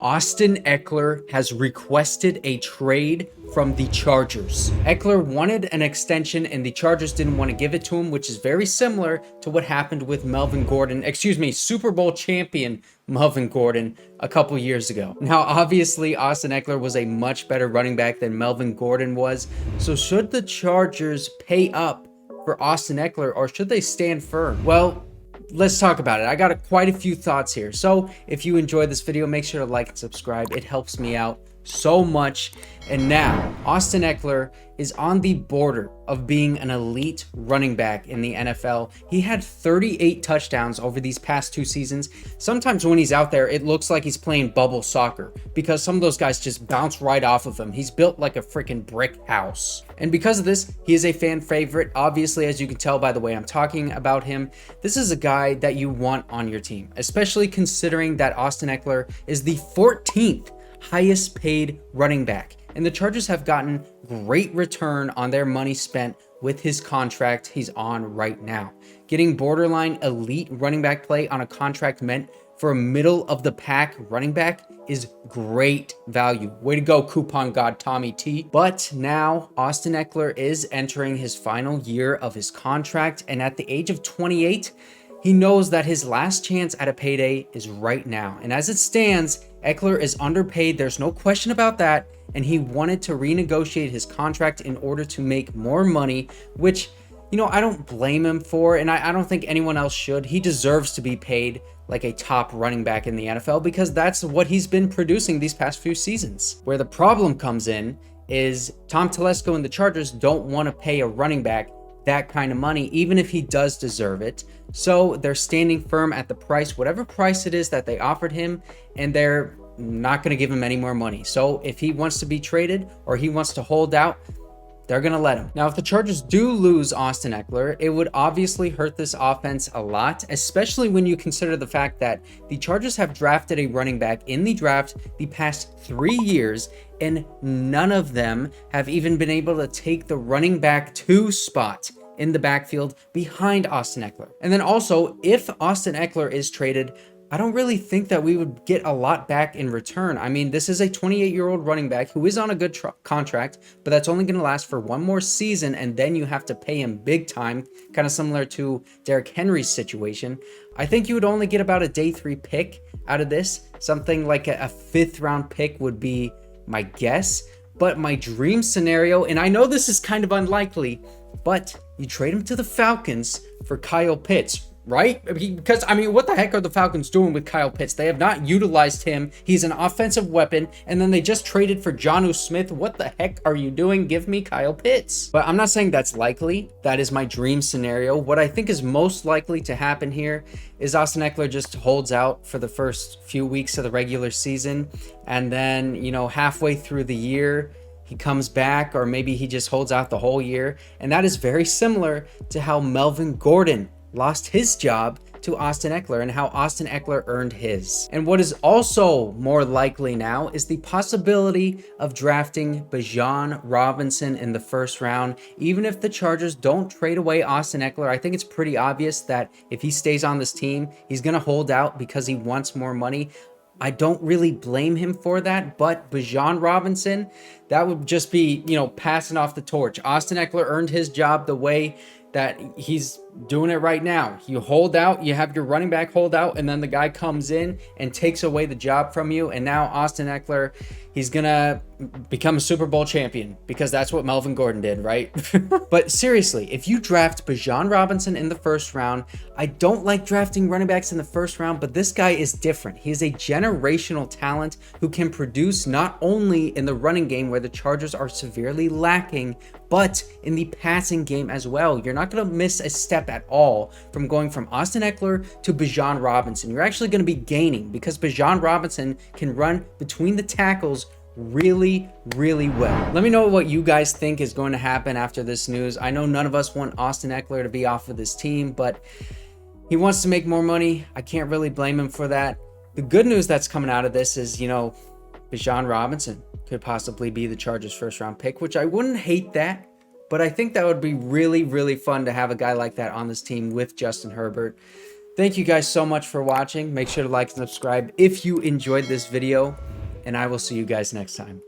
Austin Ekeler has requested a trade from the Chargers. Ekeler wanted an extension and the Chargers didn't want to give it to him, which is very similar to what happened with Melvin Gordon, Super Bowl champion Melvin Gordon a couple years ago. Now, obviously, Austin Ekeler was a much better running back than Melvin Gordon was. So should the Chargers pay up for Austin Ekeler or should they stand firm? Well, let's talk about it. I got quite a few thoughts here. So if you enjoyed this video, make sure to like and subscribe. It helps me out so much. And now Austin Ekeler is on the border of being an elite running back in the NFL. He had 38 touchdowns over these past 2 seasons. Sometimes when he's out there, it looks like he's playing bubble soccer because some of those guys just bounce right off of him. He's built like a freaking brick house. And because of this, he is a fan favorite. Obviously, as you can tell by the way I'm talking about him, this is a guy that you want on your team, especially considering that Austin Ekeler is the 14th highest paid running back. And the Chargers have gotten great return on their money spent with his contract he's on right now. Getting borderline elite running back play on a contract meant for a middle of the pack running back is great value. Way to go, coupon god Tommy T. But now Austin Ekeler is entering his final year of his contract, and at the age of 28, he knows that his last chance at a payday is right now. And as it stands, Ekeler is underpaid. There's no question about that. And he wanted to renegotiate his contract in order to make more money, which, you know, I don't blame him for. And I don't think anyone else should. He deserves to be paid like a top running back in the NFL because that's what he's been producing these past few seasons. Where the problem comes in is Tom Telesco and the Chargers don't want to pay a running back that kind of money, even if he does deserve it. So they're standing firm at the price, whatever price it is that they offered him, and they're not going to give him any more money. So if he wants to be traded or he wants to hold out, they're going to let him. Now, if the Chargers do lose Austin Ekeler, it would obviously hurt this offense a lot, especially when you consider the fact that the Chargers have drafted a running back in the draft the past 3 years, and none of them have even been able to take the running back 2 spot in the backfield behind Austin Ekeler. And then also, if Austin Ekeler is traded, I don't really think that we would get a lot back in return. I mean, this is a 28-year-old running back who is on a good contract, but that's only going to last for 1 more season, and then you have to pay him big time, kind of similar to Derrick Henry's situation. I think you would only get about a day 3 pick out of this. Something like a 5th round pick would be my guess. But my dream scenario, and I know this is kind of unlikely, but you trade him to the Falcons for Kyle Pitts, right? Because, I mean, what the heck are the Falcons doing with Kyle Pitts? They have not utilized him. He's an offensive weapon, and then they just traded for Jonnu Smith. What the heck are you doing? Give me Kyle Pitts. But I'm not saying that's likely. That is my dream scenario. What I think is most likely to happen here is Austin Ekeler just holds out for the first few weeks of the regular season, and then, you know, halfway through the year, he comes back, or maybe he just holds out the whole year. And that is very similar to how Melvin Gordon lost his job to Austin Ekeler and how Austin Ekeler earned his. And what is also more likely now is the possibility of drafting Bijan Robinson in the 1st round. Even if the Chargers don't trade away Austin Ekeler, I think it's pretty obvious that if he stays on this team, he's going to hold out because he wants more money. I don't really blame him for that, but Bijan Robinson, that would just be, you know, passing off the torch. Austin Ekeler earned his job the way that he's doing it right now. You hold out, you have your running back hold out, and then the guy comes in and takes away the job from you. And now Austin Ekeler, he's gonna become a Super Bowl champion because that's what Melvin Gordon did, right? But seriously, if you draft Bijan Robinson in the 1st round, I don't like drafting running backs in the 1st round, but this guy is different. He is a generational talent who can produce not only in the running game where the Chargers are severely lacking, but in the passing game as well. You're not going to miss a step at all from going from Austin Ekeler to Bijan Robinson. You're actually going to be gaining because Bijan Robinson can run between the tackles really, really well. Let me know what you guys think is going to happen after this news. I know none of us want Austin Ekeler to be off of this team, but he wants to make more money. I can't really blame him for that. The good news that's coming out of this is, you know, Bijan Robinson could possibly be the Chargers' 1st round pick, which I wouldn't hate that, but I think that would be really, really fun to have a guy like that on this team with Justin Herbert. Thank you guys so much for watching. Make sure to like and subscribe if you enjoyed this video, and I will see you guys next time.